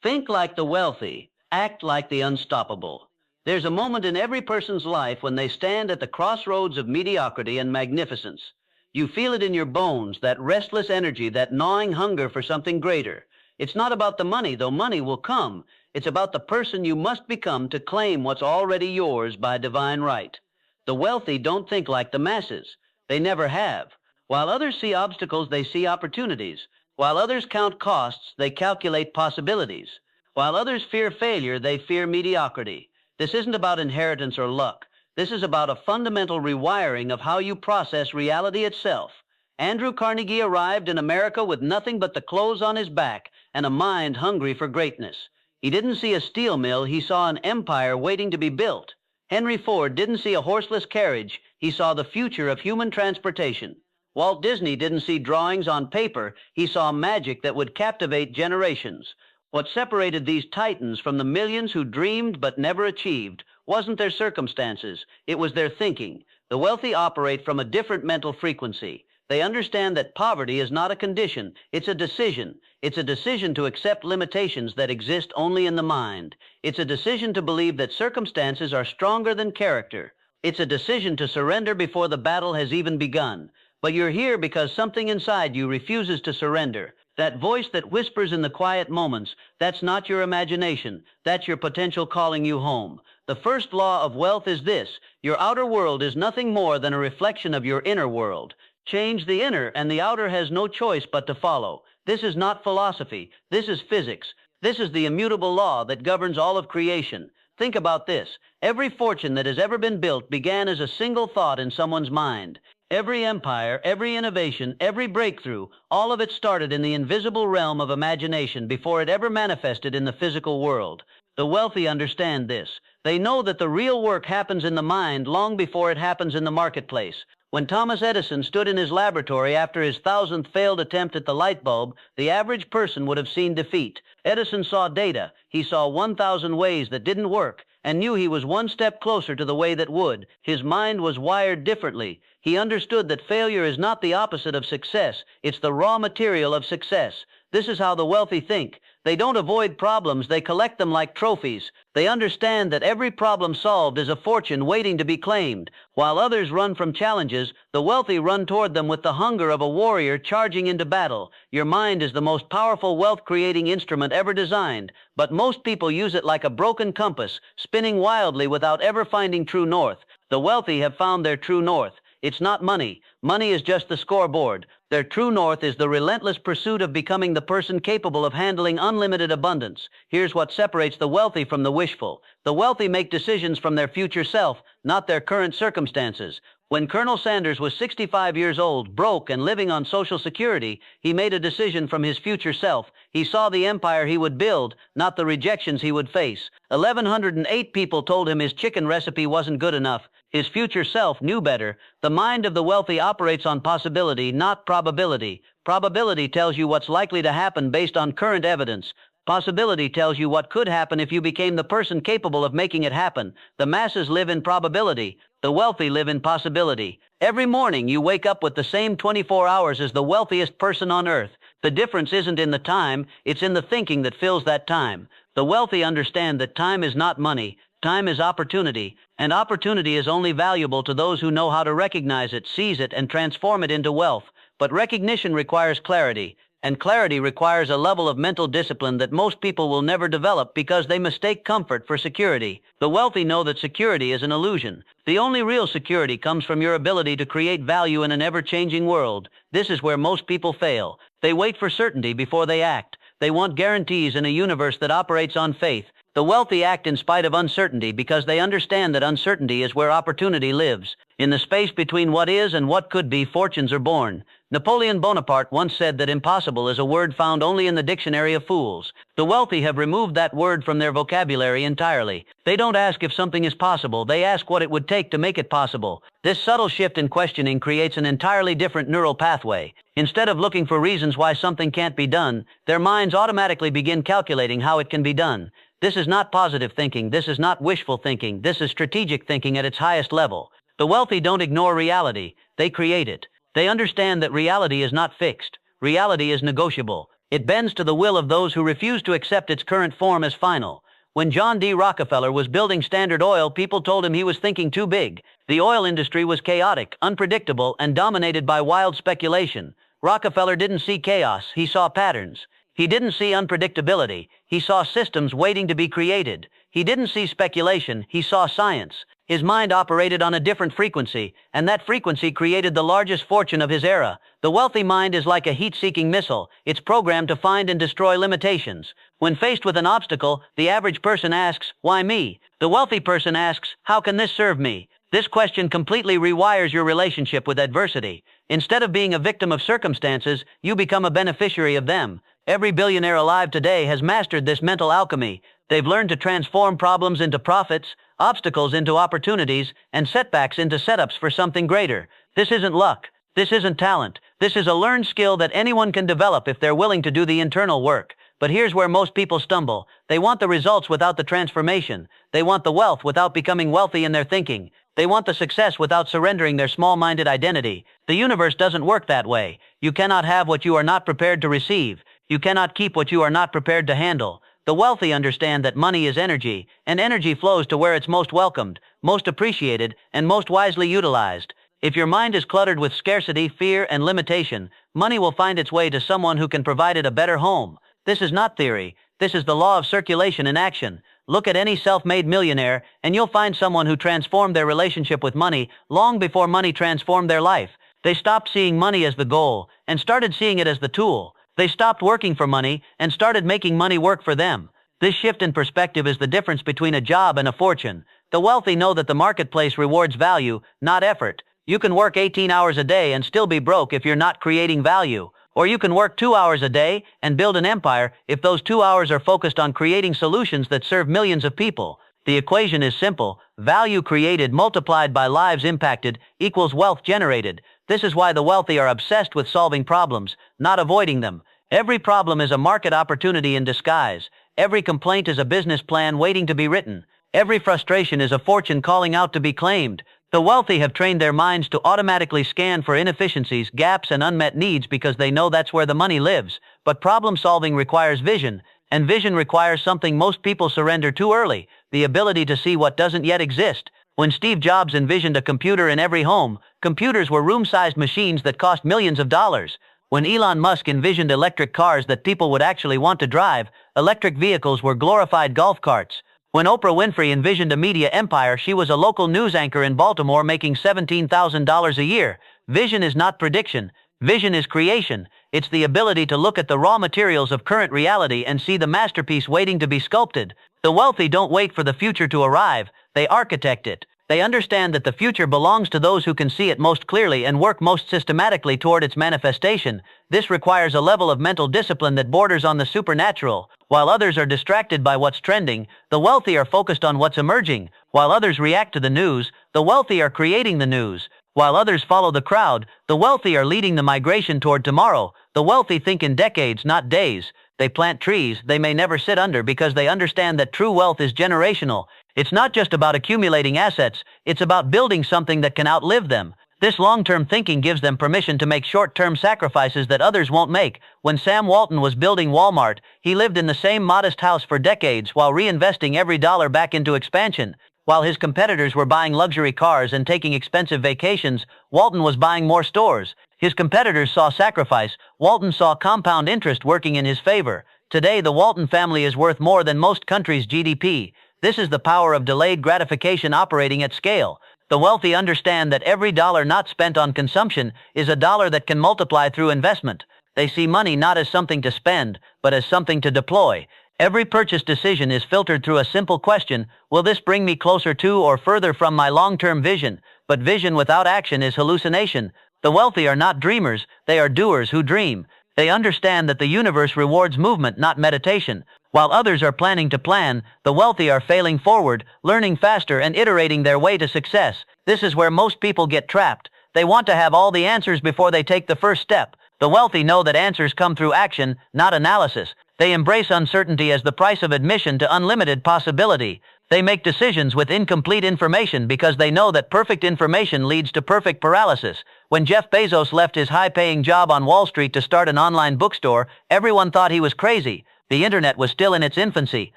Think like the wealthy, act like the unstoppable. There's a moment in every person's life when they stand at the crossroads of mediocrity and magnificence. You feel it in your bones, that restless energy, that gnawing hunger for something greater. It's not about the money, though money will come. It's about the person you must become to claim what's already yours by divine right. The wealthy don't think like the masses. They never have. While others see obstacles, they see opportunities. While others count costs, they calculate possibilities. While others fear failure, they fear mediocrity. This isn't about inheritance or luck. This is about a fundamental rewiring of how you process reality itself. Andrew Carnegie arrived in America with nothing but the clothes on his back and a mind hungry for greatness. He didn't see a steel mill, he saw an empire waiting to be built. Henry Ford didn't see a horseless carriage, he saw the future of human transportation. Walt Disney didn't see drawings on paper, he saw magic that would captivate generations. What separated these titans from the millions who dreamed but never achieved wasn't their circumstances, it was their thinking. The wealthy operate from a different mental frequency. They understand that poverty is not a condition, it's a decision. It's a decision to accept limitations that exist only in the mind. It's a decision to believe that circumstances are stronger than character. It's a decision to surrender before the battle has even begun. But you're here because something inside you refuses to surrender. That voice that whispers in the quiet moments, that's not your imagination, that's your potential calling you home. The first law of wealth is this: your outer world is nothing more than a reflection of your inner world. Change the inner and the outer has no choice but to follow. This is not philosophy, this is physics. This is the immutable law that governs all of creation. Think about this. Every fortune that has ever been built began as a single thought in someone's mind. Every empire, every innovation, every breakthrough, all of it started in the invisible realm of imagination before it ever manifested in the physical world. The wealthy understand this. They know that the real work happens in the mind long before it happens in the marketplace. When Thomas Edison stood in his laboratory after his 1,000th failed attempt at the light bulb, the average person would have seen defeat. Edison saw data. He saw 1,000 ways that didn't work and knew he was one step closer to the way that would. His mind was wired differently. He understood that failure is not the opposite of success. It's the raw material of success. This is how the wealthy think. They don't avoid problems, they collect them like trophies. They understand that every problem solved is a fortune waiting to be claimed. While others run from challenges, the wealthy run toward them with the hunger of a warrior charging into battle. Your mind is the most powerful wealth-creating instrument ever designed, but most people use it like a broken compass, spinning wildly without ever finding true north. The wealthy have found their true north. It's not money. Money is just the scoreboard. Their true north is the relentless pursuit of becoming the person capable of handling unlimited abundance. Here's what separates the wealthy from the wishful. The wealthy make decisions from their future self, not their current circumstances. When Colonel Sanders was 65 years old, broke and living on Social Security, he made a decision from his future self. He saw the empire he would build, not the rejections he would face. 1,108 people told him his chicken recipe wasn't good enough. His future self knew better. The mind of the wealthy operates on possibility, not probability. Probability tells you what's likely to happen based on current evidence. Possibility tells you what could happen if you became the person capable of making it happen. The masses live in probability. The wealthy live in possibility. Every morning you wake up with the same 24 hours as the wealthiest person on earth. The difference isn't in the time, it's in the thinking that fills that time. The wealthy understand that time is not money. Time is opportunity, and opportunity is only valuable to those who know how to recognize it, seize it, and transform it into wealth. But recognition requires clarity, and clarity requires a level of mental discipline that most people will never develop because they mistake comfort for security. The wealthy know that security is an illusion. The only real security comes from your ability to create value in an ever-changing world. This is where most people fail. They wait for certainty before they act. They want guarantees in a universe that operates on faith. The wealthy act in spite of uncertainty because they understand that uncertainty is where opportunity lives. In the space between what is and what could be, fortunes are born. Napoleon Bonaparte once said that impossible is a word found only in the dictionary of fools. The wealthy have removed that word from their vocabulary entirely. They don't ask if something is possible, they ask what it would take to make it possible. This subtle shift in questioning creates an entirely different neural pathway. Instead of looking for reasons why something can't be done, their minds automatically begin calculating how it can be done. This is not positive thinking, this is not wishful thinking, this is strategic thinking at its highest level. The wealthy don't ignore reality, they create it. They understand that reality is not fixed. Reality is negotiable. It bends to the will of those who refuse to accept its current form as final. When John D. Rockefeller was building Standard Oil, people told him he was thinking too big. The oil industry was chaotic, unpredictable, and dominated by wild speculation. Rockefeller didn't see chaos, he saw patterns. He didn't see unpredictability, he saw systems waiting to be created. He didn't see speculation, he saw science. His mind operated on a different frequency, and that frequency created the largest fortune of his era. The wealthy mind is like a heat-seeking missile. It's programmed to find and destroy limitations. When faced with an obstacle, the average person asks, "Why me?" The wealthy person asks, "How can this serve me?" This question completely rewires your relationship with adversity. Instead of being a victim of circumstances, you become a beneficiary of them. Every billionaire alive today has mastered this mental alchemy. They've learned to transform problems into profits, obstacles into opportunities, and setbacks into setups for something greater. This isn't luck. This isn't talent. This is a learned skill that anyone can develop if they're willing to do the internal work. But here's where most people stumble. They want the results without the transformation. They want the wealth without becoming wealthy in their thinking. They want the success without surrendering their small-minded identity. The universe doesn't work that way. You cannot have what you are not prepared to receive. You cannot keep what you are not prepared to handle. The wealthy understand that money is energy, and energy flows to where it's most welcomed, most appreciated, and most wisely utilized. If your mind is cluttered with scarcity, fear, and limitation, money will find its way to someone who can provide it a better home. This is not theory. This is the law of circulation in action. Look at any self-made millionaire, and you'll find someone who transformed their relationship with money long before money transformed their life. They stopped seeing money as the goal, and started seeing it as the tool. They stopped working for money and started making money work for them. This shift in perspective is the difference between a job and a fortune. The wealthy know that the marketplace rewards value, not effort. You can work 18 hours a day and still be broke if you're not creating value. Or you can work 2 hours a day and build an empire if those 2 hours are focused on creating solutions that serve millions of people. The equation is simple. Value created multiplied by lives impacted equals wealth generated. This is why the wealthy are obsessed with solving problems, not avoiding them. Every problem is a market opportunity in disguise. Every complaint is a business plan waiting to be written. Every frustration is a fortune calling out to be claimed. The wealthy have trained their minds to automatically scan for inefficiencies, gaps, and unmet needs because they know that's where the money lives. But problem solving requires vision, and vision requires something most people surrender too early: the ability to see what doesn't yet exist. When Steve Jobs envisioned a computer in every home, computers were room-sized machines that cost millions of dollars. When Elon Musk envisioned electric cars that people would actually want to drive, electric vehicles were glorified golf carts. When Oprah Winfrey envisioned a media empire, she was a local news anchor in Baltimore making $17,000 a year. Vision is not prediction. Vision is creation. It's the ability to look at the raw materials of current reality and see the masterpiece waiting to be sculpted. The wealthy don't wait for the future to arrive, they architect it. They understand that the future belongs to those who can see it most clearly and work most systematically toward its manifestation. This requires a level of mental discipline that borders on the supernatural. While others are distracted by what's trending, the wealthy are focused on what's emerging. While others react to the news, the wealthy are creating the news. While others follow the crowd, the wealthy are leading the migration toward tomorrow. The wealthy think in decades, not days. They plant trees they may never sit under because they understand that true wealth is generational. It's not just about accumulating assets, it's about building something that can outlive them. This long-term thinking gives them permission to make short-term sacrifices that others won't make. When Sam Walton was building Walmart, he lived in the same modest house for decades while reinvesting every dollar back into expansion. While his competitors were buying luxury cars and taking expensive vacations, Walton was buying more stores. His competitors saw sacrifice. Walton saw compound interest working in his favor. Today, the Walton family is worth more than most countries' GDP. This is the power of delayed gratification operating at scale. The wealthy understand that every dollar not spent on consumption is a dollar that can multiply through investment. They see money not as something to spend, but as something to deploy. Every purchase decision is filtered through a simple question: will this bring me closer to or further from my long-term vision? But vision without action is hallucination. The wealthy are not dreamers, they are doers who dream. They understand that the universe rewards movement, not meditation. While others are planning to plan, the wealthy are failing forward, learning faster and iterating their way to success. This is where most people get trapped. They want to have all the answers before they take the first step. The wealthy know that answers come through action, not analysis. They embrace uncertainty as the price of admission to unlimited possibility. They make decisions with incomplete information because they know that perfect information leads to perfect paralysis. When Jeff Bezos left his high-paying job on Wall Street to start an online bookstore, everyone thought he was crazy. The internet was still in its infancy.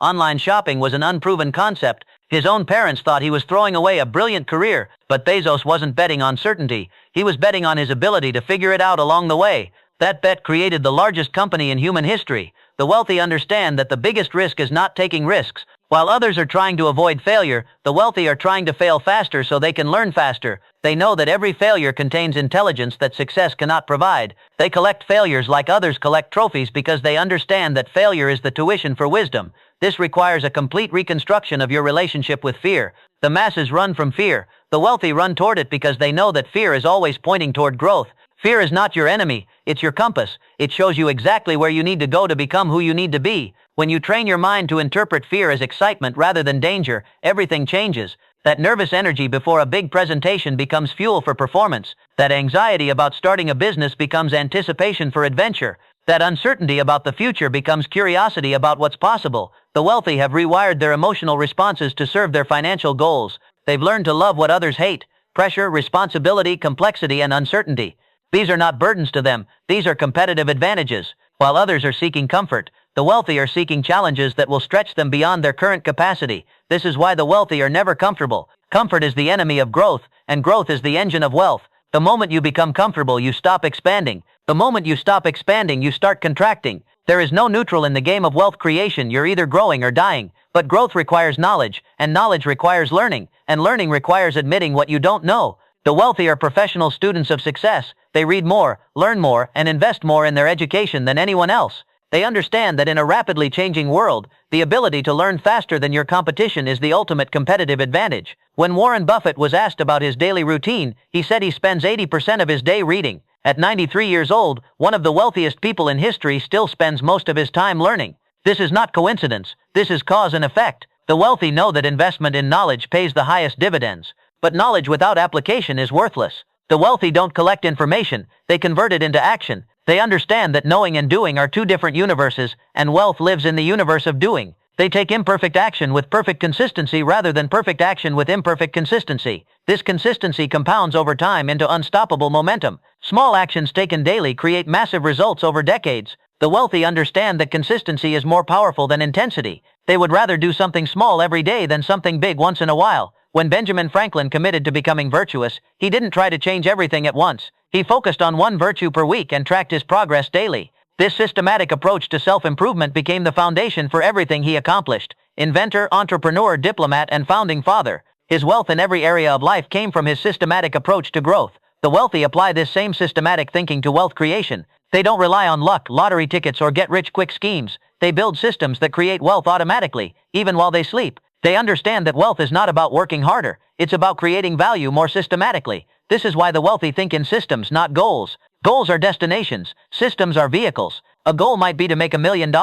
Online shopping was an unproven concept. His own parents thought he was throwing away a brilliant career, but Bezos wasn't betting on certainty. He was betting on his ability to figure it out along the way. That bet created the largest company in human history. The wealthy understand that the biggest risk is not taking risks. While others are trying to avoid failure, the wealthy are trying to fail faster so they can learn faster. They know that every failure contains intelligence that success cannot provide. They collect failures like others collect trophies because they understand that failure is the tuition for wisdom. This requires a complete reconstruction of your relationship with fear. The masses run from fear. The wealthy run toward it because they know that fear is always pointing toward growth. Fear is not your enemy, it's your compass. It shows you exactly where you need to go to become who you need to be. When you train your mind to interpret fear as excitement rather than danger, everything changes. That nervous energy before a big presentation becomes fuel for performance. That anxiety about starting a business becomes anticipation for adventure. That uncertainty about the future becomes curiosity about what's possible. The wealthy have rewired their emotional responses to serve their financial goals. They've learned to love what others hate: pressure, responsibility, complexity, and uncertainty. These are not burdens to them, these are competitive advantages. While others are seeking comfort, the wealthy are seeking challenges that will stretch them beyond their current capacity. This is why the wealthy are never comfortable. Comfort is the enemy of growth, and growth is the engine of wealth. The moment you become comfortable, you stop expanding. The moment you stop expanding, you start contracting. There is no neutral in the game of wealth creation. You're either growing or dying. But growth requires knowledge, and knowledge requires learning, and learning requires admitting what you don't know. The wealthy are professional students of success. They read more, learn more, and invest more in their education than anyone else. They understand that in a rapidly changing world, the ability to learn faster than your competition is the ultimate competitive advantage. When Warren Buffett was asked about his daily routine, he said he spends 80% of his day reading. At 93 years old, one of the wealthiest people in history still spends most of his time learning. This is not coincidence. This is cause and effect. The wealthy know that investment in knowledge pays the highest dividends. But knowledge without application is worthless. The wealthy don't collect information, they convert it into action. They understand that knowing and doing are two different universes, and wealth lives in the universe of doing. They take imperfect action with perfect consistency rather than perfect action with imperfect consistency. This consistency compounds over time into unstoppable momentum. Small actions taken daily create massive results over decades. The wealthy understand that consistency is more powerful than intensity. They would rather do something small every day than something big once in a while. When Benjamin Franklin committed to becoming virtuous, he didn't try to change everything at once. He focused on one virtue per week and tracked his progress daily. This systematic approach to self-improvement became the foundation for everything he accomplished. Inventor, entrepreneur, diplomat, and founding father. His wealth in every area of life came from his systematic approach to growth. The wealthy apply this same systematic thinking to wealth creation. They don't rely on luck, lottery tickets, or get-rich-quick schemes. They build systems that create wealth automatically, even while they sleep. They understand that wealth is not about working harder. It's about creating value more systematically. This is why the wealthy think in systems, not goals. Goals are destinations. Systems are vehicles. A goal might be to make $1 million.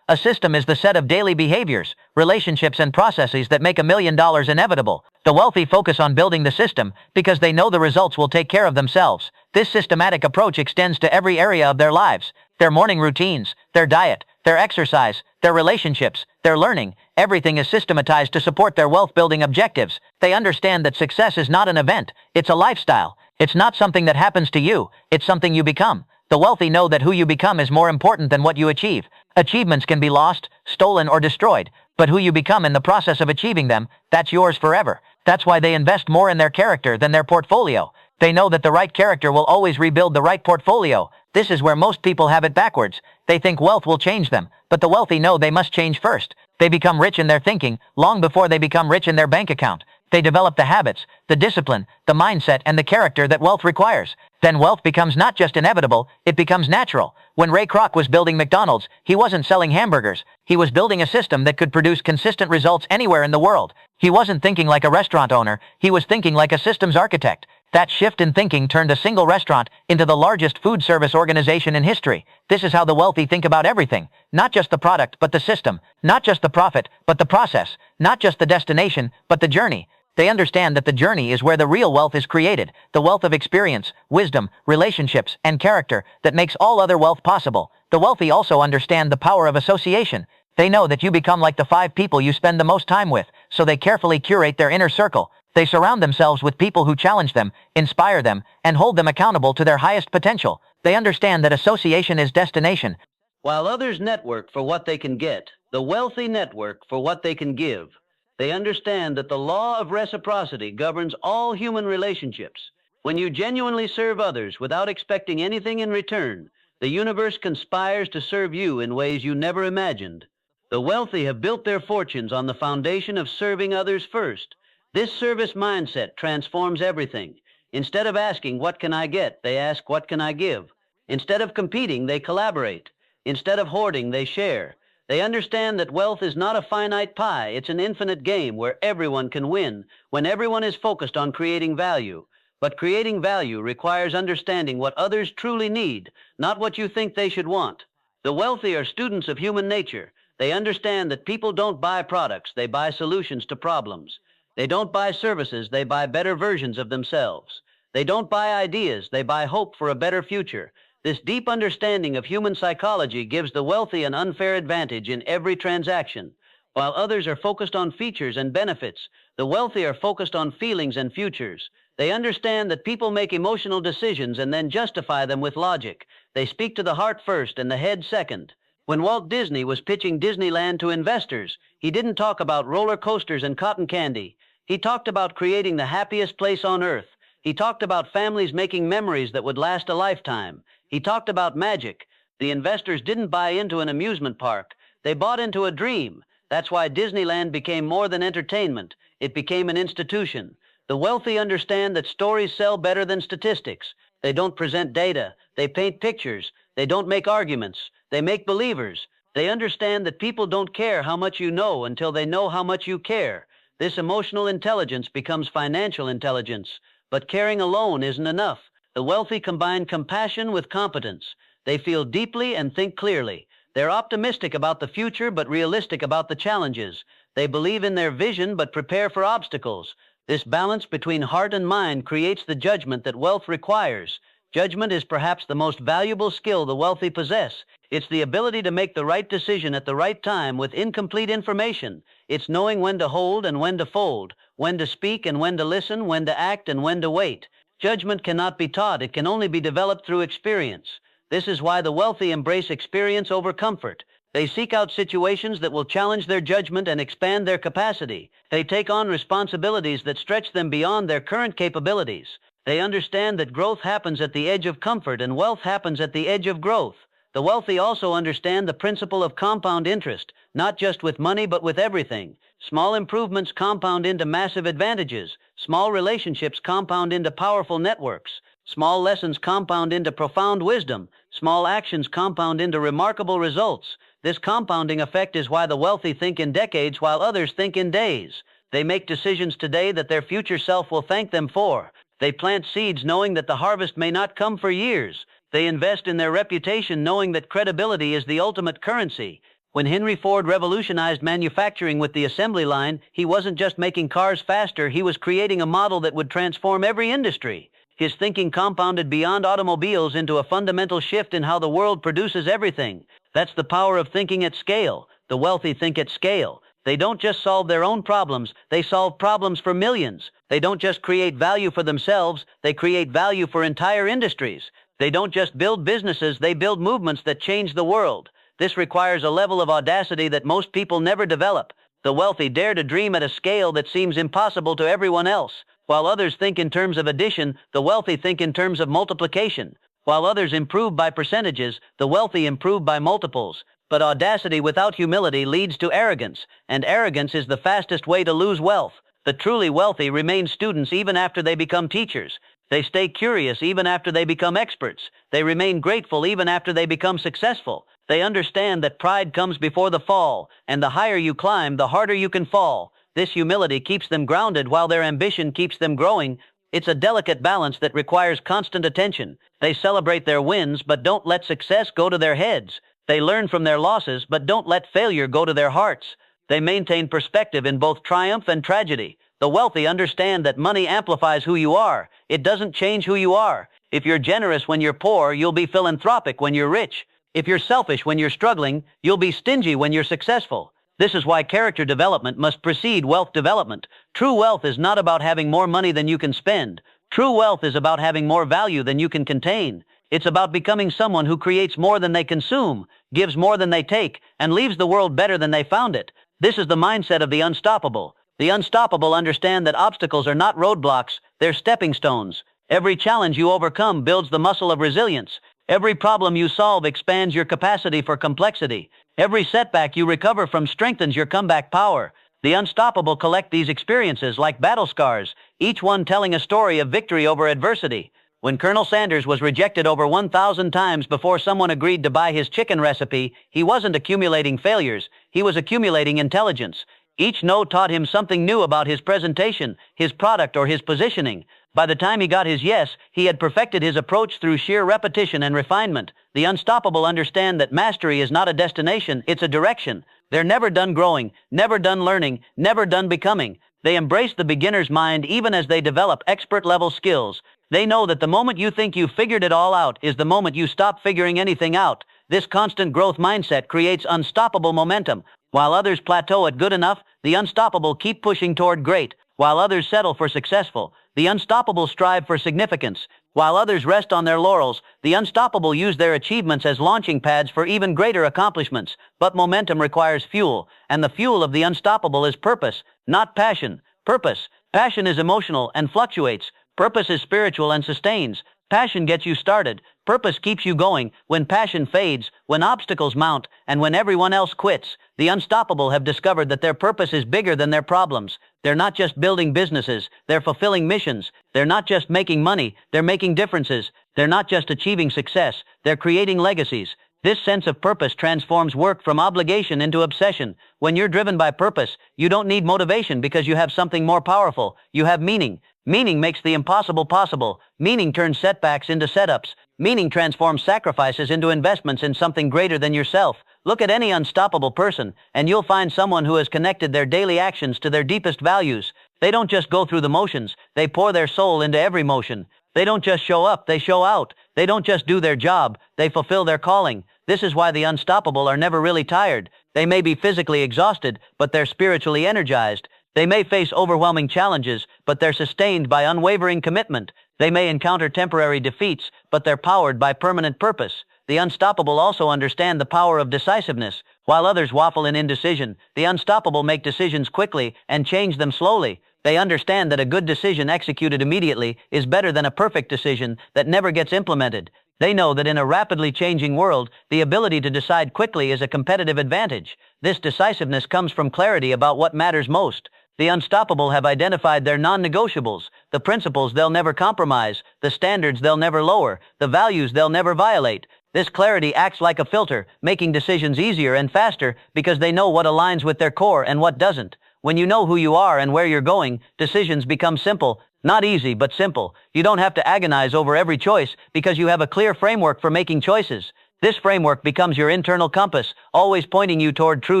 A system is the set of daily behaviors, relationships, and processes that make $1 million inevitable. The wealthy focus on building the system because they know the results will take care of themselves. This systematic approach extends to every area of their lives. Their morning routines, their diet, their exercise, their relationships, their learning. Everything is systematized to support their wealth-building objectives. They understand that success is not an event, it's a lifestyle. It's not something that happens to you, it's something you become. The wealthy know that who you become is more important than what you achieve. Achievements can be lost, stolen, or destroyed, but who you become in the process of achieving them, that's yours forever. That's why they invest more in their character than their portfolio. They know that the right character will always rebuild the right portfolio. This is where most people have it backwards. They think wealth will change them, but the wealthy know they must change first. They become rich in their thinking long before they become rich in their bank account. They develop the habits, the discipline, the mindset, and the character that wealth requires. Then wealth becomes not just inevitable, it becomes natural. When Ray Kroc was building McDonald's, he wasn't selling hamburgers. He was building a system that could produce consistent results anywhere in the world. He wasn't thinking like a restaurant owner, he was thinking like a systems architect. That shift in thinking turned a single restaurant into the largest food service organization in history. This is how the wealthy think about everything. Not just the product, but the system. Not just the profit, but the process. Not just the destination, but the journey. They understand that the journey is where the real wealth is created, the wealth of experience, wisdom, relationships, and character that makes all other wealth possible. The wealthy also understand the power of association. They know that you become like the 5 people you spend the most time with. so they carefully curate their inner circle. They surround themselves with people who challenge them, inspire them, and hold them accountable to their highest potential. They understand that association is destination. While others network for what they can get, the wealthy network for what they can give. They understand that the law of reciprocity governs all human relationships. When you genuinely serve others without expecting anything in return, the universe conspires to serve you in ways you never imagined. The wealthy have built their fortunes on the foundation of serving others first. This service mindset transforms everything. Instead of asking, "What can I get?" they ask, "What can I give?" Instead of competing, they collaborate. Instead of hoarding, they share. They understand that wealth is not a finite pie, it's an infinite game where everyone can win, when everyone is focused on creating value. But creating value requires understanding what others truly need, not what you think they should want. The wealthy are students of human nature. They understand that people don't buy products, they buy solutions to problems. They don't buy services, they buy better versions of themselves. They don't buy ideas, they buy hope for a better future. This deep understanding of human psychology gives the wealthy an unfair advantage in every transaction. While others are focused on features and benefits, the wealthy are focused on feelings and futures. They understand that people make emotional decisions and then justify them with logic. They speak to the heart first and the head second. When Walt Disney was pitching Disneyland to investors, he didn't talk about roller coasters and cotton candy. He talked about creating the happiest place on earth. He talked about families making memories that would last a lifetime. He talked about magic. The investors didn't buy into an amusement park. They bought into a dream. That's why Disneyland became more than entertainment. It became an institution. The wealthy understand that stories sell better than statistics. They don't present data. They paint pictures. They don't make arguments. They make believers. They understand that people don't care how much you know until they know how much you care. This emotional intelligence becomes financial intelligence. But caring alone isn't enough. The wealthy combine compassion with competence. They feel deeply and think clearly. They're optimistic about the future but realistic about the challenges. They believe in their vision but prepare for obstacles. This balance between heart and mind creates the judgment that wealth requires. Judgment is perhaps the most valuable skill the wealthy possess. It's the ability to make the right decision at the right time with incomplete information. It's knowing when to hold and when to fold, when to speak and when to listen, when to act and when to wait. Judgment cannot be taught, it can only be developed through experience. This is why the wealthy embrace experience over comfort. They seek out situations that will challenge their judgment and expand their capacity. They take on responsibilities that stretch them beyond their current capabilities. They understand that growth happens at the edge of comfort and wealth happens at the edge of growth. The wealthy also understand the principle of compound interest, not just with money but with everything. Small improvements compound into massive advantages. Small relationships compound into powerful networks. Small lessons compound into profound wisdom. Small actions compound into remarkable results. This compounding effect is why the wealthy think in decades while others think in days. They make decisions today that their future self will thank them for. They plant seeds knowing that the harvest may not come for years. They invest in their reputation knowing that credibility is the ultimate currency. When Henry Ford revolutionized manufacturing with the assembly line, he wasn't just making cars faster, he was creating a model that would transform every industry. His thinking compounded beyond automobiles into a fundamental shift in how the world produces everything. That's the power of thinking at scale. The wealthy think at scale. They don't just solve their own problems, they solve problems for millions. They don't just create value for themselves, they create value for entire industries. They don't just build businesses, they build movements that change the world. This requires a level of audacity that most people never develop. The wealthy dare to dream at a scale that seems impossible to everyone else. While others think in terms of addition, the wealthy think in terms of multiplication. While others improve by percentages, the wealthy improve by multiples. But audacity without humility leads to arrogance, and arrogance is the fastest way to lose wealth. The truly wealthy remain students even after they become teachers. They stay curious even after they become experts. They remain grateful even after they become successful. They understand that pride comes before the fall, and the higher you climb, the harder you can fall. This humility keeps them grounded while their ambition keeps them growing. It's a delicate balance that requires constant attention. They celebrate their wins, but don't let success go to their heads. They learn from their losses, but don't let failure go to their hearts. They maintain perspective in both triumph and tragedy. The wealthy understand that money amplifies who you are. It doesn't change who you are. If you're generous when you're poor, you'll be philanthropic when you're rich. If you're selfish when you're struggling, you'll be stingy when you're successful. This is why character development must precede wealth development. True wealth is not about having more money than you can spend. True wealth is about having more value than you can contain. It's about becoming someone who creates more than they consume, gives more than they take, and leaves the world better than they found it. This is the mindset of the unstoppable. The unstoppable understand that obstacles are not roadblocks, they're stepping stones. Every challenge you overcome builds the muscle of resilience. Every problem you solve expands your capacity for complexity. Every setback you recover from strengthens your comeback power. The unstoppable collect these experiences like battle scars, each one telling a story of victory over adversity. When Colonel Sanders was rejected over 1,000 times before someone agreed to buy his chicken recipe, he wasn't accumulating failures, he was accumulating intelligence. Each no taught him something new about his presentation, his product, or his positioning. By the time he got his yes, he had perfected his approach through sheer repetition and refinement. The unstoppable understand that mastery is not a destination, it's a direction. They're never done growing, never done learning, never done becoming. They embrace the beginner's mind even as they develop expert-level skills. They know that the moment you think you've figured it all out is the moment you stop figuring anything out. This constant growth mindset creates unstoppable momentum. While others plateau at good enough, the unstoppable keep pushing toward great. While others settle for successful, the unstoppable strive for significance. While others rest on their laurels, the unstoppable use their achievements as launching pads for even greater accomplishments. But momentum requires fuel, and the fuel of the unstoppable is purpose, not passion. Purpose. Passion is emotional and fluctuates. Purpose is spiritual and sustains. Passion gets you started. Purpose keeps you going. When passion fades, when obstacles mount, and when everyone else quits, the unstoppable have discovered that their purpose is bigger than their problems. They're not just building businesses, they're fulfilling missions. They're not just making money, they're making differences. They're not just achieving success, they're creating legacies. This sense of purpose transforms work from obligation into obsession. When you're driven by purpose, you don't need motivation because you have something more powerful. You have meaning. Meaning makes the impossible possible. Meaning turns setbacks into setups. Meaning transforms sacrifices into investments in something greater than yourself. Look at any unstoppable person, and you'll find someone who has connected their daily actions to their deepest values. They don't just go through the motions, they pour their soul into every motion. They don't just show up, they show out. They don't just do their job, they fulfill their calling. This is why the unstoppable are never really tired. They may be physically exhausted, but they're spiritually energized. They may face overwhelming challenges, but they're sustained by unwavering commitment. They may encounter temporary defeats, but they're powered by permanent purpose. The unstoppable also understand the power of decisiveness. While others waffle in indecision, the unstoppable make decisions quickly and change them slowly. They understand that a good decision executed immediately is better than a perfect decision that never gets implemented. They know that in a rapidly changing world, the ability to decide quickly is a competitive advantage. This decisiveness comes from clarity about what matters most. The unstoppable have identified their non-negotiables, the principles they'll never compromise, the standards they'll never lower, the values they'll never violate. This clarity acts like a filter, making decisions easier and faster because they know what aligns with their core and what doesn't. When you know who you are and where you're going, decisions become simple. Not easy, but simple. You don't have to agonize over every choice because you have a clear framework for making choices. This framework becomes your internal compass, always pointing you toward true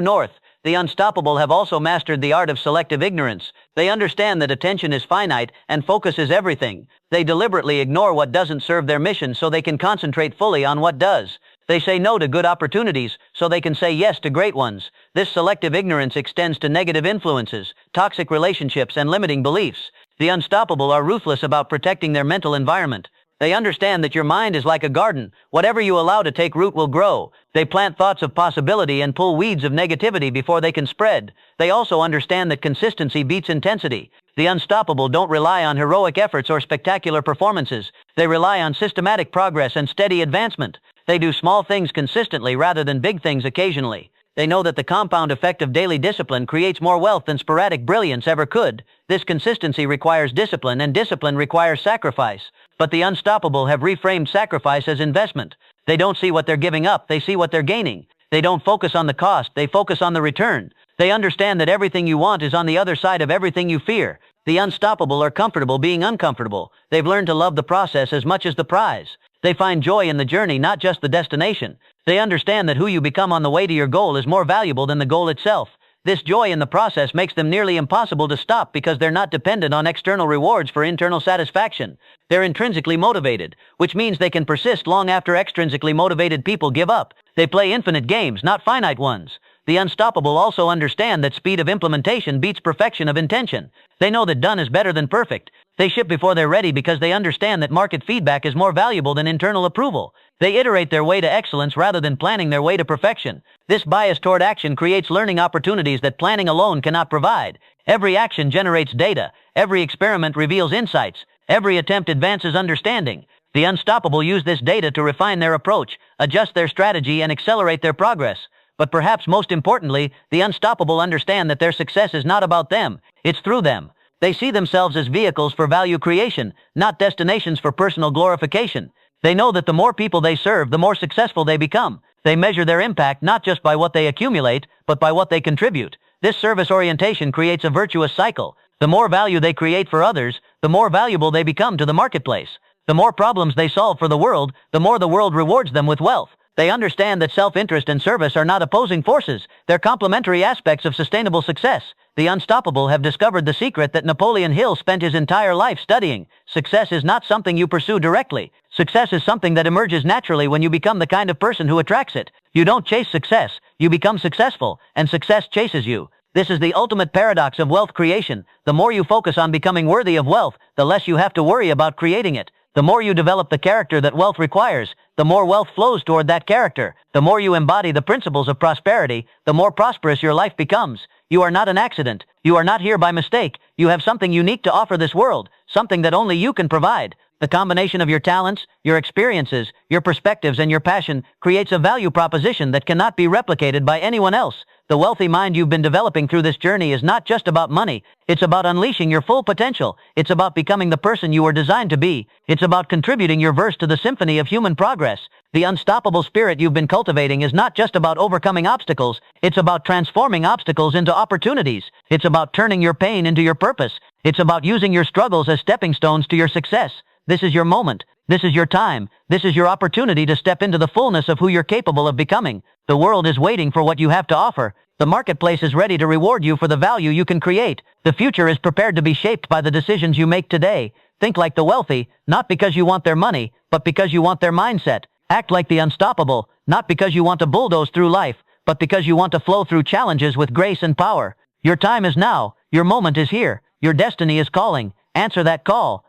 north. The unstoppable have also mastered the art of selective ignorance. They understand that attention is finite and focus is everything. They deliberately ignore what doesn't serve their mission so they can concentrate fully on what does. They say no to good opportunities so they can say yes to great ones. This selective ignorance extends to negative influences, toxic relationships, and limiting beliefs. The unstoppable are ruthless about protecting their mental environment. They understand that your mind is like a garden. Whatever you allow to take root will grow. They plant thoughts of possibility and pull weeds of negativity before they can spread. They also understand that consistency beats intensity. The unstoppable don't rely on heroic efforts or spectacular performances. They rely on systematic progress and steady advancement. They do small things consistently rather than big things occasionally. They know that the compound effect of daily discipline creates more wealth than sporadic brilliance ever could. This consistency requires discipline, and discipline requires sacrifice. But the unstoppable have reframed sacrifice as investment. They don't see what they're giving up, they see what they're gaining. They don't focus on the cost, they focus on the return. They understand that everything you want is on the other side of everything you fear. The unstoppable are comfortable being uncomfortable. They've learned to love the process as much as the prize. They find joy in the journey, not just the destination. They understand that who you become on the way to your goal is more valuable than the goal itself. This joy in the process makes them nearly impossible to stop because they're not dependent on external rewards for internal satisfaction. They're intrinsically motivated, which means they can persist long after extrinsically motivated people give up. They play infinite games, not finite ones. the unstoppable also understand that speed of implementation beats perfection of intention. They know that done is better than perfect. They ship before they're ready because they understand that market feedback is more valuable than internal approval. They iterate their way to excellence rather than planning their way to perfection. This bias toward action creates learning opportunities that planning alone cannot provide. Every action generates data. Every experiment reveals insights. Every attempt advances understanding. The unstoppable use this data to refine their approach, adjust their strategy, and accelerate their progress. But perhaps most importantly, the unstoppable understand that their success is not about them, it's through them. They see themselves as vehicles for value creation, not destinations for personal glorification. They know that the more people they serve, the more successful they become. They measure their impact not just by what they accumulate, but by what they contribute. This service orientation creates a virtuous cycle. The more value they create for others, the more valuable they become to the marketplace. The more problems they solve for the world world rewards them with wealth. They understand that self-interest and service are not opposing forces, they're complementary aspects of sustainable success. The unstoppable have discovered the secret that Napoleon Hill spent his entire life studying. Success is not something you pursue directly. Success is something that emerges naturally when you become the kind of person who attracts it. You don't chase success, you become successful, and success chases you. This is the ultimate paradox of wealth creation. The more you focus on becoming worthy of wealth, the less you have to worry about creating it. The more you develop the character that wealth requires, the more wealth flows toward that character. The more you embody the principles of prosperity, the more prosperous your life becomes. You are not an accident. You are not here by mistake. You have something unique to offer this world, something that only you can provide. The combination of your talents, your experiences, your perspectives, and your passion creates a value proposition that cannot be replicated by anyone else. The wealthy mind you've been developing through this journey is not just about money. It's about unleashing your full potential. It's about becoming the person you were designed to be. It's about contributing your verse to the symphony of human progress. The unstoppable spirit you've been cultivating is not just about overcoming obstacles. It's about transforming obstacles into opportunities. It's about turning your pain into your purpose. It's about using your struggles as stepping stones to your success. This is your moment. This is your time. This is your opportunity to step into the fullness of who you're capable of becoming. The world is waiting for what you have to offer. The marketplace is ready to reward you for the value you can create. The future is prepared to be shaped by the decisions you make today. Think like the wealthy, not because you want their money, but because you want their mindset. Act like the unstoppable, not because you want to bulldoze through life, but because you want to flow through challenges with grace and power. Your time is now. Your moment is here. Your destiny is calling. Answer that call.